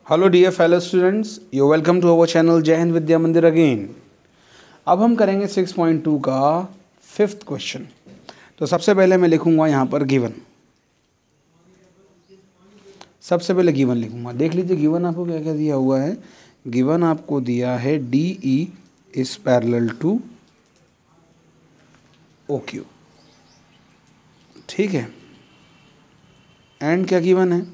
Hello dear fellow students, you welcome to our channel Jai Hind विद्या मंदिर again. अब हम करेंगे 6.2 का 5th क्वेश्चन। तो सबसे पहले मैं लिखूंगा यहाँ पर गिवन। सबसे पहले गिवन लिखूंगा। देख लीजिए गिवन आपको क्या क्या दिया हुआ है। गिवन आपको दिया है DE is parallel to OQ। ठीक है। एंड क्या गिवन है?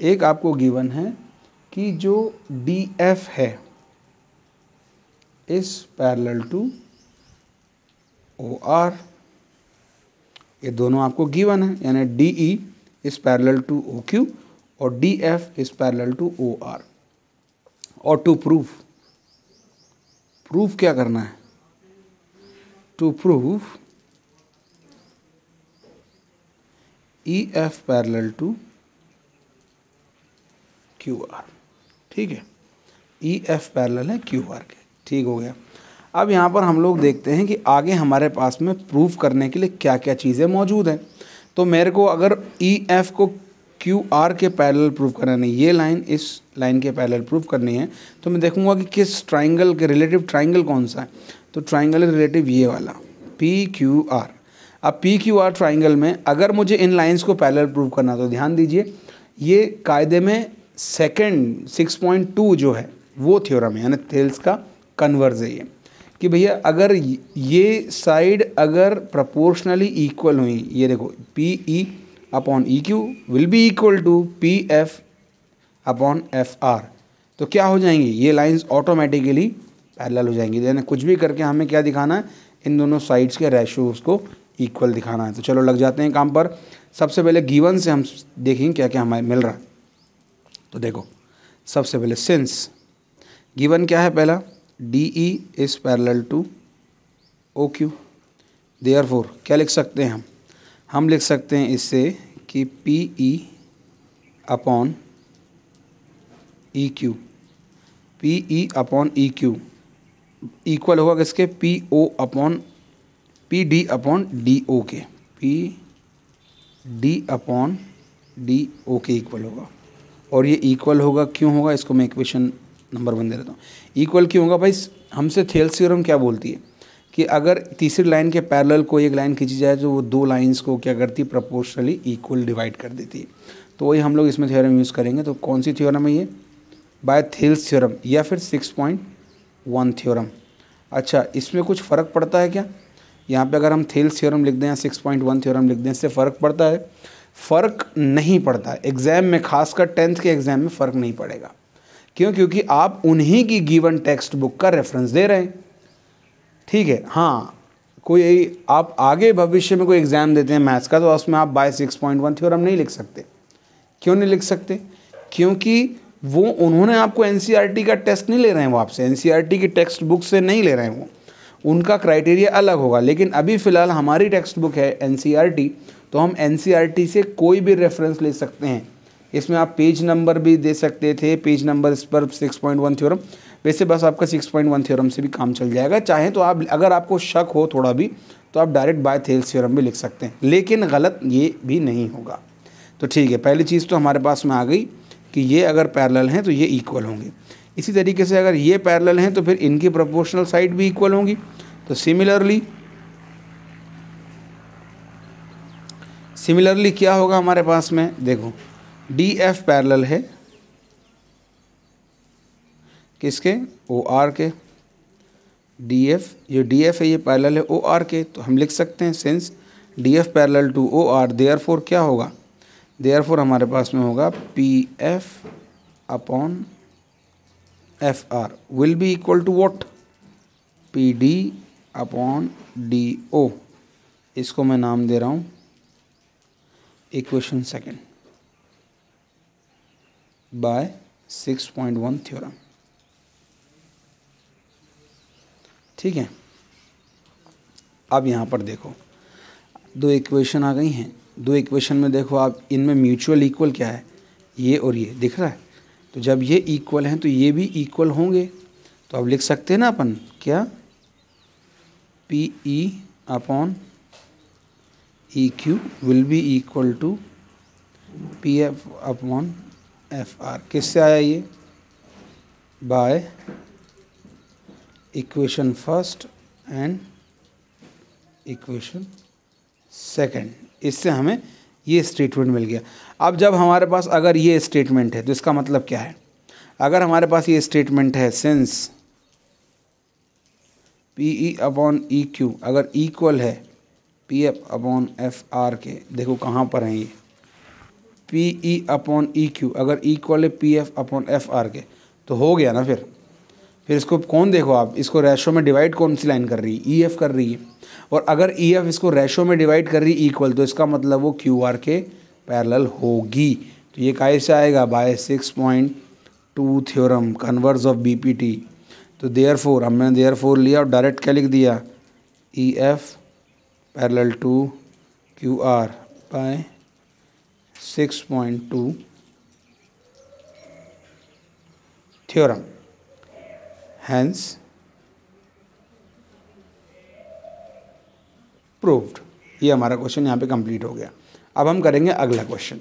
एक आपको गिवन है कि जो DF है इज पैरेलल टू OR। ये दोनों आपको गिवन है, यानी DE is parallel to OQ और DF is parallel to OR। और टू प्रूफ क्या करना है? To prove EF parallel to QR। ठीक है, EF पैरेलल है QR के। ठीक हो गया। अब यहाँ पर हम लोग देखते हैं कि आगे हमारे पास में प्रूफ करने के लिए क्या क्या चीज़ें मौजूद हैं। तो मेरे को अगर EF को QR के पैरेलल प्रूफ करना है, ये लाइन इस लाइन के पैरेलल प्रूफ करनी है, तो मैं देखूंगा कि किस ट्राइंगल के रिलेटिव ट्राइंगल कौन सा है। तो ट्राइंगल रिलेटिव ये वाला PQR। अब PQR ट्राइंगल में अगर मुझे इन लाइंस को पैरेलल प्रूफ करना, तो ध्यान दीजिए ये कायदे में सेकंड 6.2 जो है वो थ्योरम है, यानी थेल्स का कन्वर्स है ये, कि भैया अगर ये साइड अगर प्रोपोर्शनली इक्वल हुई, ये देखो PE upon EQ will be equal to PF upon FR, तो क्या हो जाएंगी ये लाइंस ऑटोमेटिकली पैरेलल हो जाएंगी। यानी कुछ भी करके हमें क्या दिखाना है, इन दोनों साइड्स के रेशियोज को इक्वल दिखाना है। तो चलो लग जाते हैं काम पर। सबसे पहले गिवन से हम देखेंगे क्या क्या हमें मिल रहा है। तो देखो सबसे पहले सिंस गिवन क्या है, पहला DE is parallel to OQ, therefore क्या लिख सकते हैं हम लिख सकते हैं इससे कि PE upon EQ, PE upon EQ equal होगा किसके? PO upon PD upon DO के, PD अपॉन DO के इक्वल होगा। और ये इक्वल होगा क्यों होगा, इसको मैं इक्वेशन नंबर 1 दे देता हूँ। इक्वल क्यों होगा भाई? हमसे थेल्स थ्योरम क्या बोलती है कि अगर तीसरी लाइन के पैरेलल को एक लाइन खींची जाए तो वो दो लाइंस को क्या करती है, प्रोपोर्शनली इक्वल डिवाइड कर देती है। तो वही हम लोग इसमें थ्योरम यूज़ करेंगे। तो कौन सी थ्योरम है ये? बाय थेल्स थ्योरम या फिर 6.1 थ्योरम। अच्छा, इसमें कुछ फ़र्क पड़ता है क्या? यहाँ पे अगर हम थेल्स थ्योरम लिख दें या 6.1 थ्योरम लिख दें, इससे फ़र्क पड़ता है? फ़र्क नहीं पड़ता है। एग्ज़ाम में, खासकर 10th के एग्ज़ाम में फ़र्क नहीं पड़ेगा। क्यों? क्योंकि आप उन्हीं की गिवन टेक्स्ट बुक का रेफरेंस दे रहे हैं। ठीक है। हाँ, कोई आप आगे भविष्य में कोई एग्ज़ाम देते हैं मैथ्स का, तो उसमें आप बाय 6.1 थ्योरम नहीं लिख सकते। क्यों नहीं लिख सकते? क्योंकि वो उन्होंने आपको NCERT का टेस्ट नहीं ले रहे हैं, वो आपसे NCERT की टेक्स्ट बुक से नहीं ले रहे हैं, वो उनका क्राइटेरिया अलग होगा। लेकिन अभी फ़िलहाल हमारी टेक्स्ट बुक है NCERT, तो हम NCERT से कोई भी रेफरेंस ले सकते हैं। इसमें आप पेज नंबर भी दे सकते थे, पेज नंबर इस पर 6.1 थ्योरम। वैसे बस आपका 6.1 थ्योरम से भी काम चल जाएगा। चाहे तो आप, अगर आपको शक हो थोड़ा भी, तो आप डायरेक्ट बाय थेल्स थ्योरम भी लिख सकते हैं, लेकिन गलत ये भी नहीं होगा। तो ठीक है, पहली चीज़ तो हमारे पास में आ गई कि ये अगर पैरेलल हैं तो ये इक्वल होंगे। इसी तरीके से अगर ये पैरेलल हैं तो फिर इनकी प्रोपोर्शनल साइड भी इक्वल होंगी। तो सिमिलरली क्या होगा हमारे पास में? देखो DF पैरेलल है किसके? OR के। DF, ये DF है, ये पैरेलल है OR के। तो हम लिख सकते हैं since DF parallel to OR, therefore क्या होगा? देयरफॉर हमारे पास में होगा PF upon FR will be equal to what? PD upon DO। इसको मैं नाम दे रहा हूँ इक्वेशन सेकंड बाय 6.1 थ्योरम। ठीक है। अब यहाँ पर देखो दो इक्वेशन आ गई हैं। दो इक्वेशन में देखो आप, इनमें म्यूचुअल इक्वल क्या है? ये और ये दिख रहा है। तो जब ये इक्वल हैं तो ये भी इक्वल होंगे। तो अब लिख सकते हैं ना अपन, क्या? PE upon EQ will be equal to PF upon FR। किससे आया ये? By equation first and equation second. इससे हमें ये स्टेटमेंट मिल गया। अब जब हमारे पास अगर ये स्टेटमेंट है तो इसका मतलब क्या है? अगर हमारे पास ये स्टेटमेंट है since P E upon E Q अगर इक्वल है P F upon F R के, देखो कहाँ पर है ये, P E upon E Q अगर इक्वल है P F upon F R के, तो हो गया ना। फिर इसको कौन, देखो आप इसको रेशो में डिवाइड कौन सी लाइन कर रही है? ई एफ कर रही है। और अगर ई एफ इसको रेशो में डिवाइड कर रही है इक्वल, तो इसका मतलब वो क्यू आर के पैरेलल होगी। तो ये कैसे आएगा? By 6.2 theorem converse of B P T. तो देयरफॉर हमने देयरफॉर लिया और डायरेक्ट क्या लिख दिया? E F parallel to Q R by 6.2 theorem. Hence proved. ये हमारा क्वेश्चन यहाँ पे कंप्लीट हो गया। अब हम करेंगे अगला क्वेश्चन।